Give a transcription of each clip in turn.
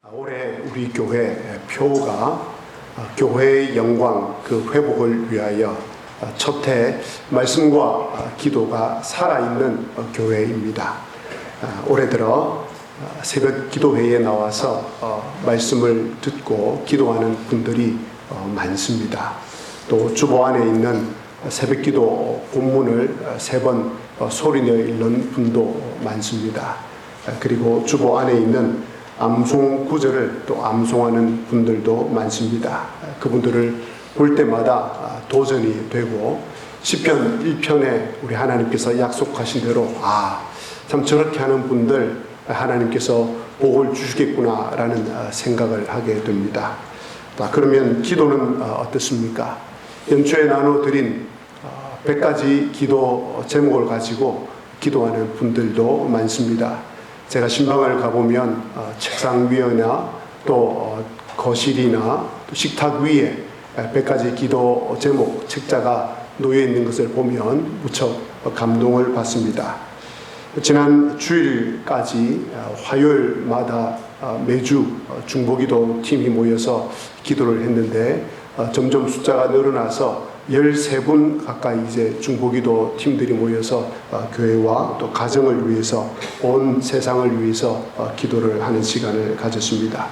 올해 우리 교회 표가 교회의 영광 그 회복을 위하여 첫해 말씀과 기도가 살아있는 교회입니다. 올해 들어 새벽 기도회에 나와서 말씀을 듣고 기도하는 분들이 많습니다. 또 주보 안에 있는 새벽 기도 본문을 3번 소리내어 읽는 분도 많습니다. 그리고 주보 안에 있는 암송 구절을 또 암송하는 분들도 많습니다. 그분들을 볼 때마다 도전이 되고 시편 1편에 우리 하나님께서 약속하신 대로 참 저렇게 하는 분들 하나님께서 복을 주시겠구나라는 생각을 하게 됩니다. 그러면 기도는 어떻습니까? 연초에 나눠드린 100가지 기도 제목을 가지고 기도하는 분들도 많습니다. 제가 신방을 가보면 책상 위나 또 거실이나 또 식탁 위에 100가지 기도 제목 책자가 놓여 있는 것을 보면 무척 감동을 받습니다. 지난 주일까지 화요일마다 매주 중보기도 팀이 모여서 기도를 했는데 점점 숫자가 늘어나서 13분 가까이 이제 중보기도 팀들이 모여서 교회와 또 가정을 위해서 온 세상을 위해서 기도를 하는 시간을 가졌습니다.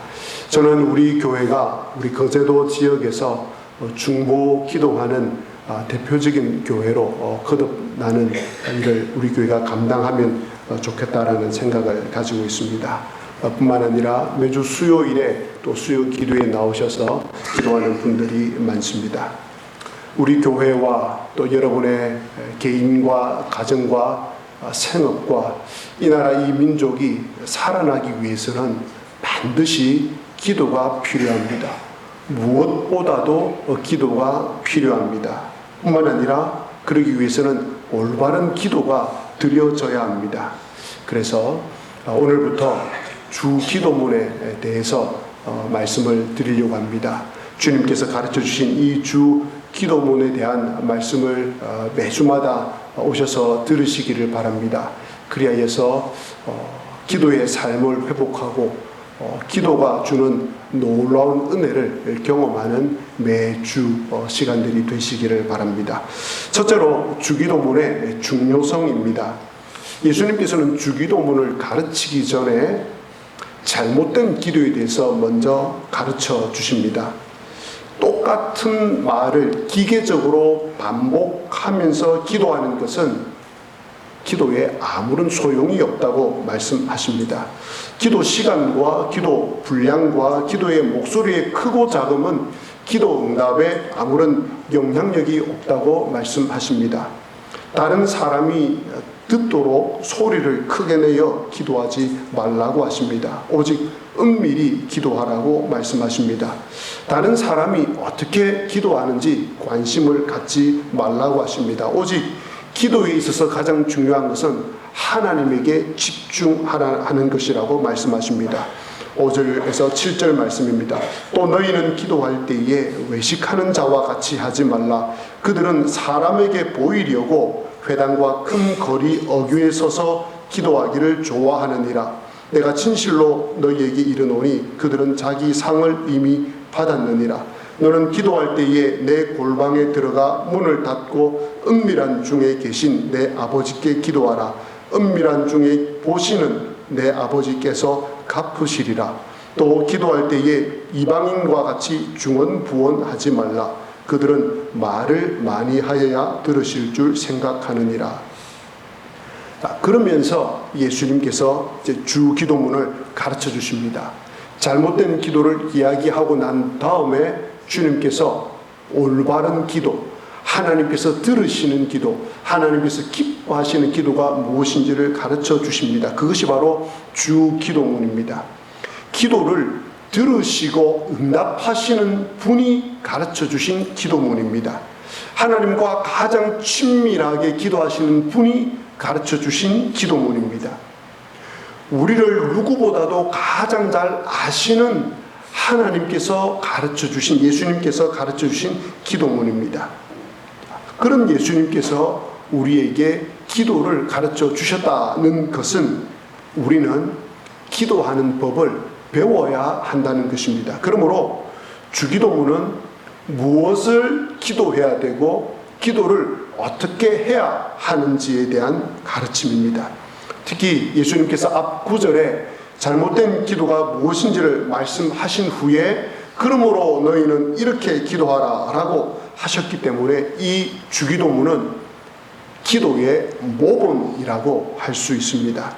저는 우리 교회가 우리 거제도 지역에서 중보 기도하는 대표적인 교회로 거듭나는 일을 우리 교회가 감당하면 좋겠다라는 생각을 가지고 있습니다. 뿐만 아니라 매주 수요일에 또 수요 기도에 나오셔서 기도하는 분들이 많습니다. 우리 교회와 또 여러분의 개인과 가정과 생업과 이 나라 이 민족이 살아나기 위해서는 반드시 기도가 필요합니다. 무엇보다도 기도가 필요합니다. 뿐만 아니라 그러기 위해서는 올바른 기도가 드려져야 합니다. 그래서 오늘부터 주 기도문에 대해서 말씀을 드리려고 합니다. 주님께서 가르쳐 주신 이 주 기도문에 대한 말씀을 매주마다 오셔서 들으시기를 바랍니다. 그리하여서 기도의 삶을 회복하고 기도가 주는 놀라운 은혜를 경험하는 매주 시간들이 되시기를 바랍니다. 첫째로 주기도문의 중요성입니다. 예수님께서는 주기도문을 가르치기 전에 잘못된 기도에 대해서 먼저 가르쳐 주십니다. 똑같은 말을 기계적으로 반복하면서 기도하는 것은 기도에 아무런 소용이 없다고 말씀하십니다. 기도 시간과 기도 분량과 기도의 목소리의 크고 작음은 기도 응답에 아무런 영향력이 없다고 말씀하십니다. 다른 사람이 듣도록 소리를 크게 내어 기도하지 말라고 하십니다. 오직 은밀히 기도하라고 말씀하십니다. 다른 사람이 어떻게 기도하는지 관심을 갖지 말라고 하십니다. 오직 기도에 있어서 가장 중요한 것은 하나님에게 집중하는 것이라고 말씀하십니다. 5절에서 7절 말씀입니다. 또 너희는 기도할 때에 외식하는 자와 같이 하지 말라. 그들은 사람에게 보이려고 회당과 큰 거리 어귀에 서서 기도하기를 좋아하느니라. 내가 진실로 너희에게 이르노니 그들은 자기 상을 이미 받았느니라. 너는 기도할 때에 내 골방에 들어가 문을 닫고 은밀한 중에 계신 내 아버지께 기도하라. 은밀한 중에 보시는 내 아버지께서 갚으시리라. 또 기도할 때에 이방인과 같이 중언부언하지 말라. 그들은 말을 많이 하여야 들으실 줄 생각하느니라. 그러면서 예수님께서 이제 주 기도문을 가르쳐 주십니다. 잘못된 기도를 이야기하고 난 다음에 주님께서 올바른 기도, 하나님께서 들으시는 기도, 하나님께서 기뻐하시는 기도가 무엇인지를 가르쳐 주십니다. 그것이 바로 주 기도문입니다. 기도를 들으시고 응답하시는 분이 가르쳐 주신 기도문입니다. 하나님과 가장 친밀하게 기도하시는 분이 가르쳐 주신 기도문입니다. 우리를 누구보다도 가장 잘 아시는 하나님께서 가르쳐 주신, 예수님께서 가르쳐 주신 기도문입니다. 그런 예수님께서 우리에게 기도를 가르쳐 주셨다는 것은 우리는 기도하는 법을 배워야 한다는 것입니다. 그러므로 주기도문은 무엇을 기도해야 되고 기도를 어떻게 해야 하는지에 대한 가르침입니다. 특히 예수님께서 앞 구절에 잘못된 기도가 무엇인지를 말씀하신 후에 그러므로 너희는 이렇게 기도하라 라고 하셨기 때문에 이 주기도문은 기도의 모본이라고 할 수 있습니다.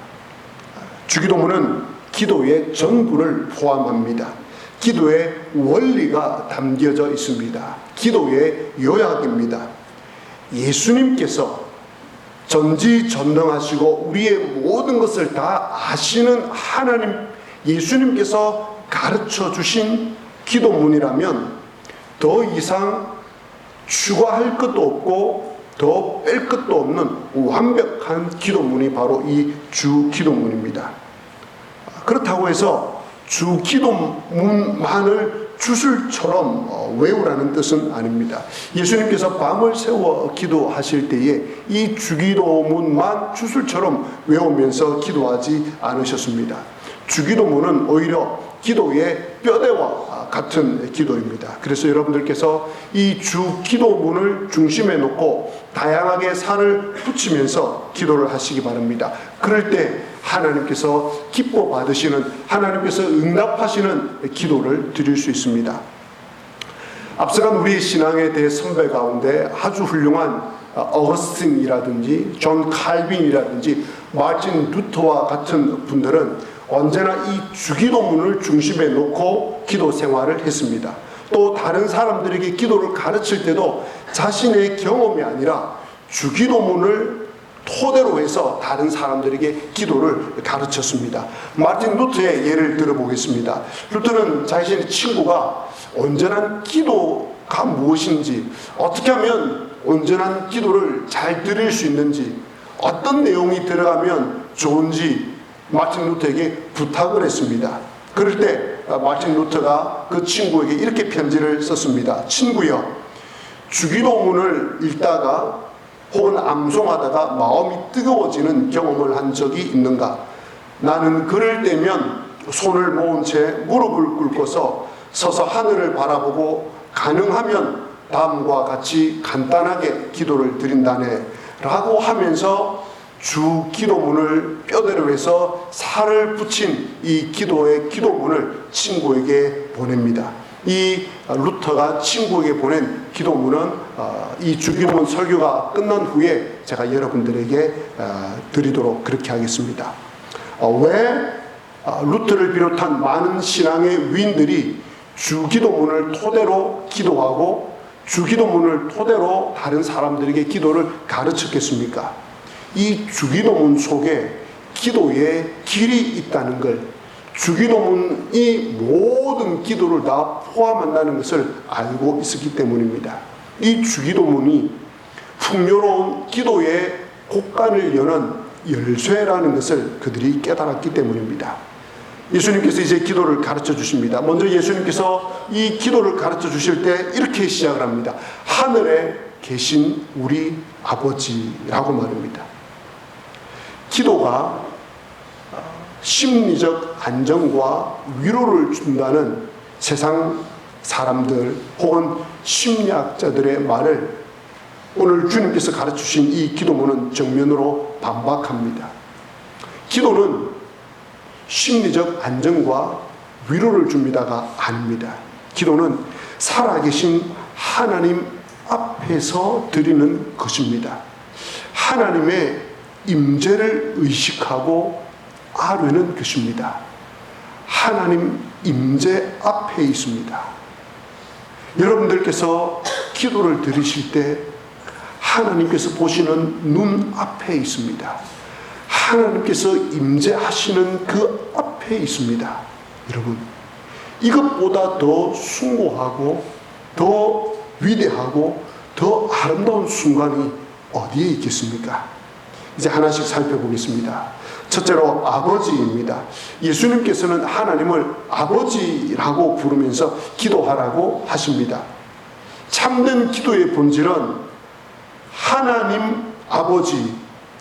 주기도문은 기도의 전부를 포함합니다. 기도의 원리가 담겨져 있습니다. 기도의 요약입니다. 예수님께서 전지전능하시고 우리의 모든 것을 다 아시는 하나님, 예수님께서 가르쳐 주신 기도문이라면 더 이상 추가할 것도 없고 더 뺄 것도 없는 완벽한 기도문이 바로 이 주기도문입니다. 그렇다고 해서 주기도문만을 주술처럼 외우라는 뜻은 아닙니다. 예수님께서 밤을 새워 기도하실 때에 이 주기도문만 주술처럼 외우면서 기도하지 않으셨습니다. 주기도문은 오히려 기도의 뼈대와 같은 기도입니다. 그래서 여러분들께서 이 주기도문을 중심에 놓고 다양하게 살을 붙이면서 기도를 하시기 바랍니다. 그럴 때 하나님께서 기뻐 받으시는, 하나님께서 응답하시는 기도를 드릴 수 있습니다. 앞서간 우리 신앙에 대해 선배 가운데 아주 훌륭한 어거스틴이라든지 존 칼빈이라든지 마틴 루터와 같은 분들은 언제나 이 주기도문을 중심에 놓고 기도 생활을 했습니다. 또 다른 사람들에게 기도를 가르칠 때도 자신의 경험이 아니라 주기도문을 토대로 해서 다른 사람들에게 기도를 가르쳤습니다. 마틴 루터의 예를 들어보겠습니다. 루터는 자신의 친구가 온전한 기도가 무엇인지, 어떻게 하면 온전한 기도를 잘 드릴 수 있는지, 어떤 내용이 들어가면 좋은지 마틴 루터에게 부탁을 했습니다. 그럴 때 마틴 루터가 그 친구에게 이렇게 편지를 썼습니다. 친구여, 주기도문을 읽다가 혹은 암송하다가 마음이 뜨거워지는 경험을 한 적이 있는가? 나는 그럴 때면 손을 모은 채 무릎을 꿇고서 서서 하늘을 바라보고 가능하면 다음과 같이 간단하게 기도를 드린다네 라고 하면서 주기도문을 뼈대로 해서 살을 붙인 이 기도의 기도문을 친구에게 보냅니다. 이 루터가 친구에게 보낸 기도문은 이 주기도문 설교가 끝난 후에 제가 여러분들에게 드리도록 그렇게 하겠습니다. 왜 루터를 비롯한 많은 신앙의 위인들이 주기도문을 토대로 기도하고 주기도문을 토대로 다른 사람들에게 기도를 가르쳤겠습니까? 이 주기도문 속에 기도의 길이 있다는 걸, 주기도문이 모든 기도를 다 포함한다는 것을 알고 있었기 때문입니다. 이 주기도문이 풍요로운 기도의 곳간을 여는 열쇠라는 것을 그들이 깨달았기 때문입니다. 예수님께서 이제 기도를 가르쳐 주십니다. 먼저 예수님께서 이 기도를 가르쳐 주실 때 이렇게 시작을 합니다. 하늘에 계신 우리 아버지라고 말합니다. 기도가 심리적 안정과 위로를 준다는 세상 사람들 혹은 심리학자들의 말을 오늘 주님께서 가르치신 이 기도문은 정면으로 반박합니다. 기도는 심리적 안정과 위로를 줍니다가 아닙니다. 기도는 살아계신 하나님 앞에서 드리는 것입니다. 하나님의 임재를 의식하고 아뢰는 것입니다. 하나님 임재 앞에 있습니다. 여러분들께서 기도를 드리실 때 하나님께서 보시는 눈 앞에 있습니다. 하나님께서 임재하시는 그 앞에 있습니다. 여러분, 이것보다 더 숭고하고 더 위대하고 더 아름다운 순간이 어디에 있겠습니까? 이제 하나씩 살펴보겠습니다. 첫째로 아버지입니다. 예수님께서는 하나님을 아버지라고 부르면서 기도하라고 하십니다. 참된 기도의 본질은 하나님, 아버지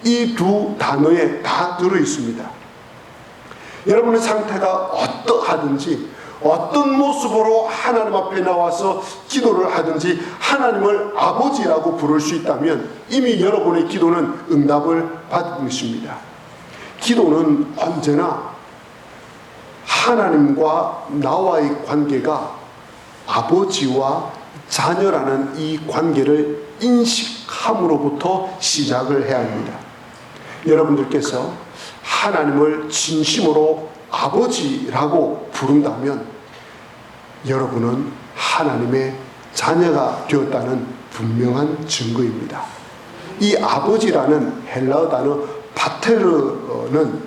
이 두 단어에 다 들어 있습니다. 여러분의 상태가 어떠하든지 어떤 모습으로 하나님 앞에 나와서 기도를 하든지 하나님을 아버지라고 부를 수 있다면 이미 여러분의 기도는 응답을 받은 것입니다. 기도는 언제나 하나님과 나와의 관계가 아버지와 자녀라는 이 관계를 인식함으로부터 시작을 해야 합니다. 여러분들께서 하나님을 진심으로 아버지라고 부른다면 여러분은 하나님의 자녀가 되었다는 분명한 증거입니다. 이 아버지라는 헬라어 단어 파테르는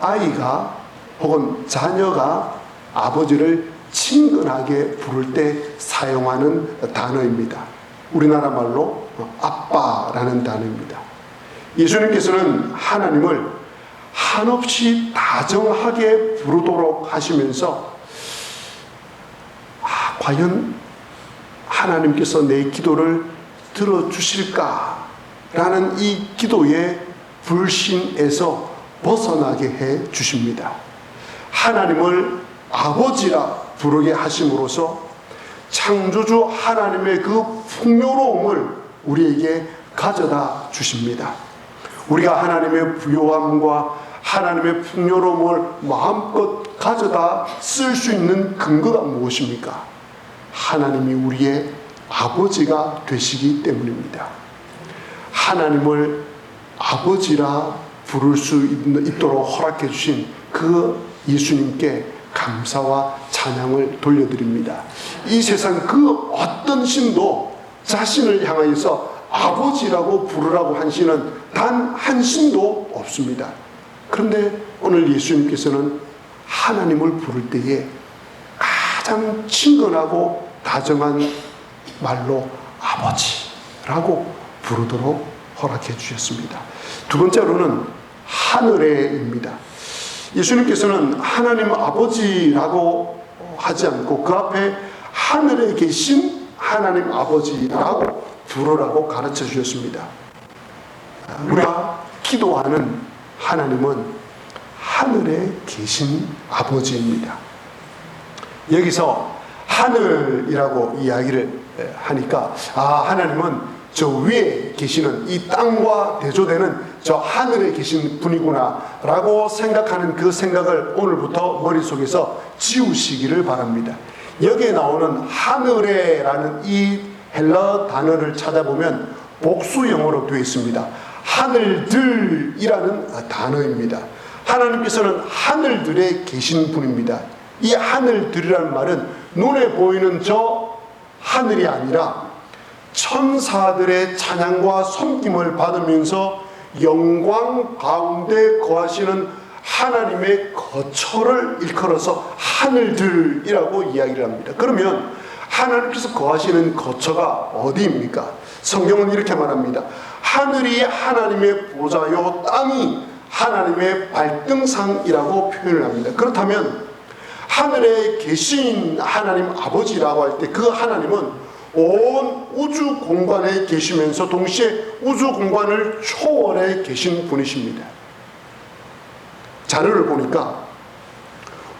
아이가 혹은 자녀가 아버지를 친근하게 부를 때 사용하는 단어입니다. 우리나라 말로 아빠라는 단어입니다. 예수님께서는 하나님을 한없이 다정하게 부르도록 하시면서 과연 하나님께서 내 기도를 들어주실까라는 이 기도의 불신에서 벗어나게 해 주십니다. 하나님을 아버지라 부르게 하심으로써 창조주 하나님의 그 풍요로움을 우리에게 가져다 주십니다. 우리가 하나님의 부요함과 하나님의 풍요로움을 마음껏 가져다 쓸 수 있는 근거가 무엇입니까? 하나님이 우리의 아버지가 되시기 때문입니다. 하나님을 아버지라 부를 수 있도록 허락해 주신 그 예수님께 감사와 찬양을 돌려드립니다. 이 세상 그 어떤 신도 자신을 향하여서 아버지라고 부르라고 한 신은 단 한 신도 없습니다. 그런데 오늘 예수님께서는 하나님을 부를 때에 가장 친근하고 다정한 말로 아버지라고 부르도록 허락해 주셨습니다. 두 번째로는 하늘에입니다. 예수님께서는 하나님 아버지라고 하지 않고 그 앞에 하늘에 계신 하나님 아버지라고 부르라고 가르쳐 주셨습니다. 우리가 기도하는 하나님은 하늘에 계신 아버지입니다. 여기서 하늘이라고 이야기를 하니까 하나님은 저 위에 계시는 이 땅과 대조되는 저 하늘에 계신 분이구나 라고 생각하는 그 생각을 오늘부터 머릿속에서 지우시기를 바랍니다. 여기에 나오는 하늘에라는 이 헬라어 단어를 찾아보면 복수형으로 되어 있습니다. 하늘들이라는 단어입니다. 하나님께서는 하늘들에 계신 분입니다. 이 하늘들이라는 말은 눈에 보이는 저 하늘이 아니라 천사들의 찬양과 섬김을 받으면서 영광 가운데 거하시는 하나님의 거처를 일컬어서 하늘들이라고 이야기를 합니다. 그러면 하나님께서 거하시는 거처가 어디입니까? 성경은 이렇게 말합니다. 하늘이 하나님의 보좌요 땅이 하나님의 발등상이라고 표현을 합니다. 그렇다면 하늘에 계신 하나님 아버지라고 할 때 그 하나님은 온 우주 공간에 계시면서 동시에 우주 공간을 초월해 계신 분이십니다. 자료를 보니까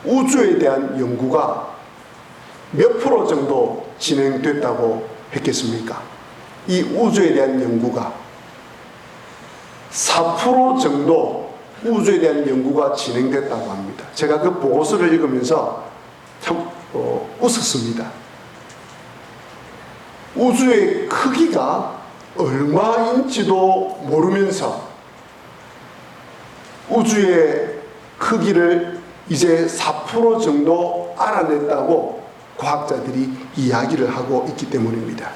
우주에 대한 연구가 몇 프로 정도 진행됐다고 했겠습니까? 이 우주에 대한 연구가 4% 정도 우주에 대한 연구가 진행됐다고 합니다. 제가 그 보고서를 읽으면서 참 웃었습니다. 우주의 크기가 얼마인지도 모르면서 우주의 크기를 이제 4% 정도 알아냈다고 과학자들이 이야기를 하고 있기 때문입니다.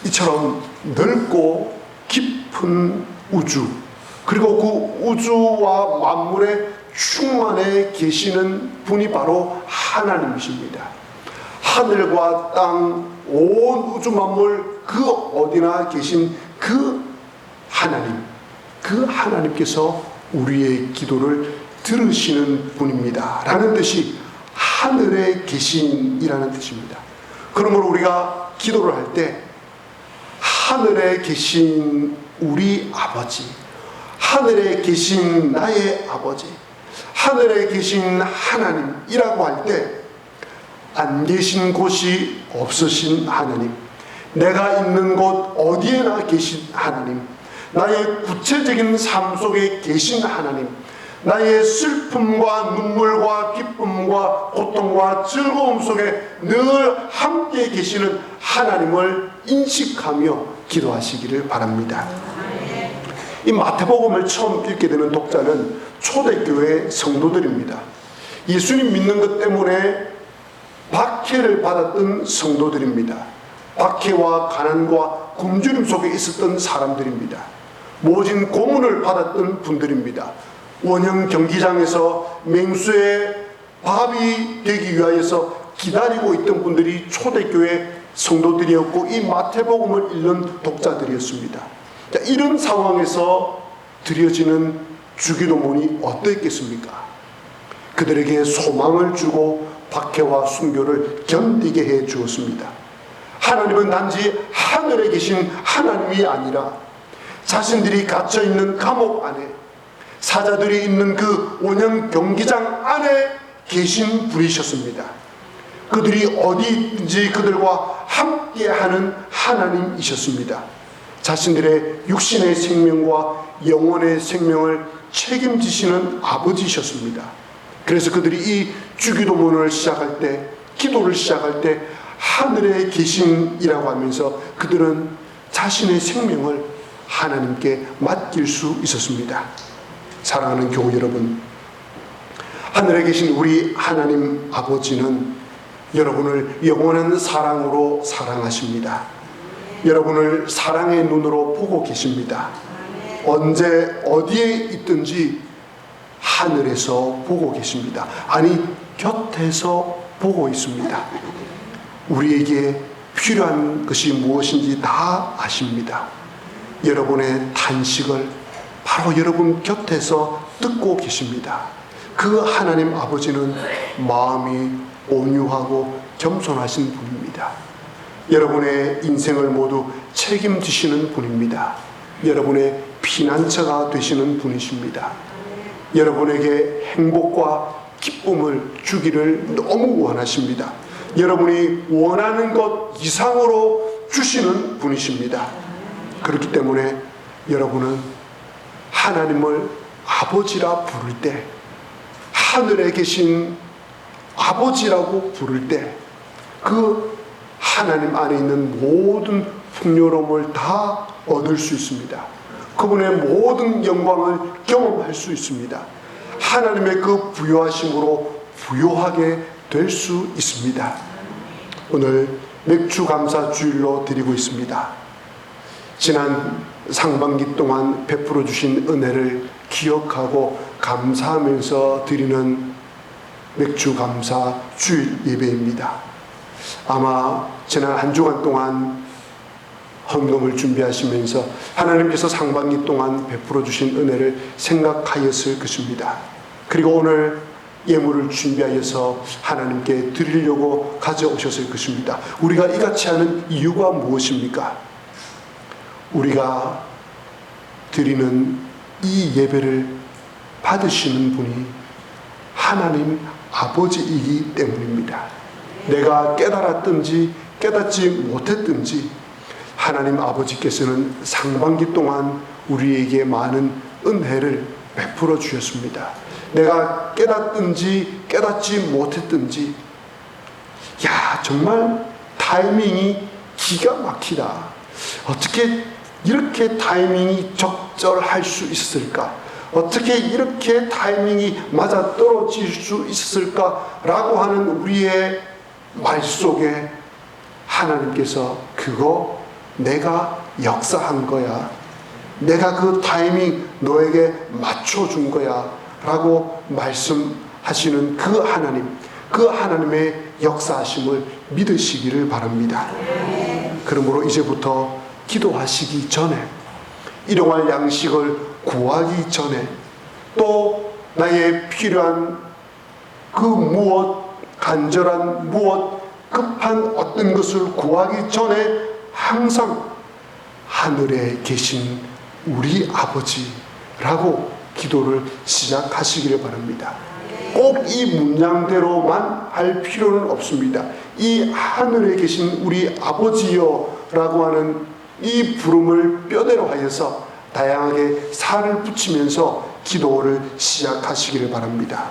이처럼 넓고 깊은 우주, 그리고 그 우주와 만물에 충만해 계시는 분이 바로 하나님이십니다. 하늘과 땅, 온 우주 만물 그 어디나 계신 그 하나님, 그 하나님께서 우리의 기도를 들으시는 분입니다 라는 뜻이 하늘에 계신이라는 뜻입니다. 그러므로 우리가 기도를 할 때 하늘에 계신 우리 아버지, 하늘에 계신 나의 아버지, 하늘에 계신 하나님이라고 할 때 안 계신 곳이 없으신 하나님, 내가 있는 곳 어디에나 계신 하나님, 나의 구체적인 삶 속에 계신 하나님, 나의 슬픔과 눈물과 기쁨과 고통과 즐거움 속에 늘 함께 계시는 하나님을 인식하며 기도하시기를 바랍니다. 이 마태복음을 처음 읽게 되는 독자는 초대교회 성도들입니다. 예수님 믿는 것 때문에 박해를 받았던 성도들입니다. 박해와 가난과 굶주림 속에 있었던 사람들입니다. 모진 고문을 받았던 분들입니다. 원형 경기장에서 맹수의 밥이 되기 위하여서 기다리고 있던 분들이 초대교회 성도들이었고, 이 마태복음을 읽는 독자들이었습니다. 자, 이런 상황에서 드려지는 주기도문이 어떠했겠습니까? 그들에게 소망을 주고 박해와 순교를 견디게 해 주었습니다. 하나님은 단지 하늘에 계신 하나님이 아니라 자신들이 갇혀있는 감옥 안에, 사자들이 있는 그 원형 경기장 안에 계신 분이셨습니다. 그들이 어디 있든지 그들과 함께하는 하나님이셨습니다. 자신들의 육신의 생명과 영혼의 생명을 책임지시는 아버지셨습니다. 그래서 그들이 이 주기도문을 시작할 때, 기도를 시작할 때 하늘에 계신이라고 하면서 그들은 자신의 생명을 하나님께 맡길 수 있었습니다. 사랑하는 교우 여러분, 하늘에 계신 우리 하나님 아버지는 여러분을 영원한 사랑으로 사랑하십니다. 여러분을 사랑의 눈으로 보고 계십니다. 언제 어디에 있든지 하늘에서 보고 계십니다. 아니, 곁에서 보고 있습니다. 우리에게 필요한 것이 무엇인지 다 아십니다. 여러분의 탄식을 바로 여러분 곁에서 듣고 계십니다. 그 하나님 아버지는 마음이 온유하고 겸손하신 분입니다. 여러분의 인생을 모두 책임지시는 분입니다. 여러분의 피난처가 되시는 분이십니다. 여러분에게 행복과 기쁨을 주기를 너무 원하십니다. 여러분이 원하는 것 이상으로 주시는 분이십니다. 그렇기 때문에 여러분은 하나님을 아버지라 부를 때, 하늘에 계신 아버지라고 부를 때 그 하나님 안에 있는 모든 풍요로움을 다 얻을 수 있습니다. 그분의 모든 영광을 경험할 수 있습니다. 하나님의 그 부요하심으로 부요하게 될 수 있습니다. 오늘 맥주 감사 주일로 드리고 있습니다. 지난 상반기 동안 베풀어 주신 은혜를 기억하고 감사하면서 드리는 맥주 감사 주일 예배입니다. 아마 지난 한 주간 동안 헌금을 준비하시면서 하나님께서 상반기 동안 베풀어 주신 은혜를 생각하였을 것입니다. 그리고 오늘 예물을 준비하여서 하나님께 드리려고 가져오셨을 것입니다. 우리가 이같이 하는 이유가 무엇입니까? 우리가 드리는 이 예배를 받으시는 분이 하나님 아버지이기 때문입니다. 내가 깨달았든지 깨닫지 못했든지 하나님 아버지께서는 상반기 동안 우리에게 많은 은혜를 베풀어 주셨습니다. 내가 깨닫든지 깨닫지 못했든지, 야, 정말 타이밍이 기가 막히다. 어떻게 이렇게 타이밍이 적절할 수 있을까? 어떻게 이렇게 타이밍이 맞아떨어질 수 있을까라고 하는 우리의 말 속에 하나님께서 그거 내가 역사한 거야. 내가 그 타이밍 너에게 맞춰준 거야. 라고 말씀하시는 그 하나님, 그 하나님의 역사하심을 믿으시기를 바랍니다. 그러므로 이제부터 기도하시기 전에, 일용할 양식을 구하기 전에, 또 나의 필요한 그 무엇, 간절한 무엇, 급한 어떤 것을 구하기 전에 항상 하늘에 계신 우리 아버지, 라고 기도를 시작하시기를 바랍니다. 꼭 이 문장대로만 할 필요는 없습니다. 이 하늘에 계신 우리 아버지여 라고 하는 이 부름을 뼈대로 하여서 다양하게 살을 붙이면서 기도를 시작하시기를 바랍니다.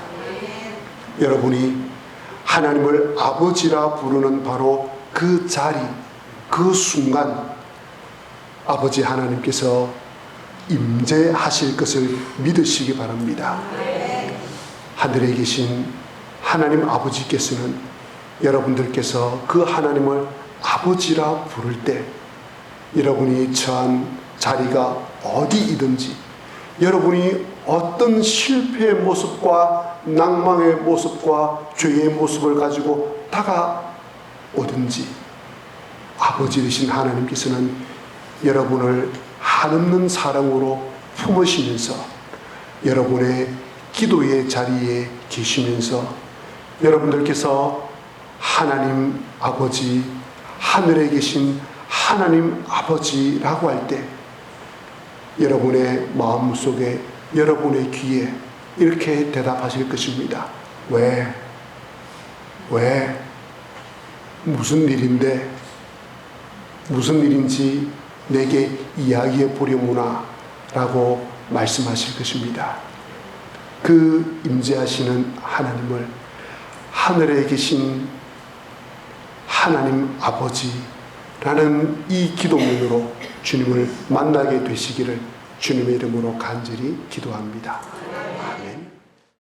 여러분이 하나님을 아버지라 부르는 바로 그 자리, 그 순간 아버지 하나님께서 임재하실 것을 믿으시기 바랍니다. 하늘에 계신 하나님 아버지께서는 여러분들께서 그 하나님을 아버지라 부를 때 여러분이 처한 자리가 어디이든지, 여러분이 어떤 실패의 모습과 낭망의 모습과 죄의 모습을 가지고 다가오든지 아버지 되신 하나님께서는 여러분을 한없는 사랑으로 품으시면서 여러분의 기도의 자리에 계시면서 여러분들께서 하나님 아버지, 하늘에 계신 하나님 아버지라고 할 때 여러분의 마음속에, 여러분의 귀에 이렇게 대답하실 것입니다. 왜? 무슨 일인데? 무슨 일인지 내게 이야기해 보려무나 라고 말씀하실 것입니다. 그 임재하시는 하나님을, 하늘에 계신 하나님 아버지라는 이 기도문으로 주님을 만나게 되시기를 주님의 이름으로 간절히 기도합니다. 아멘.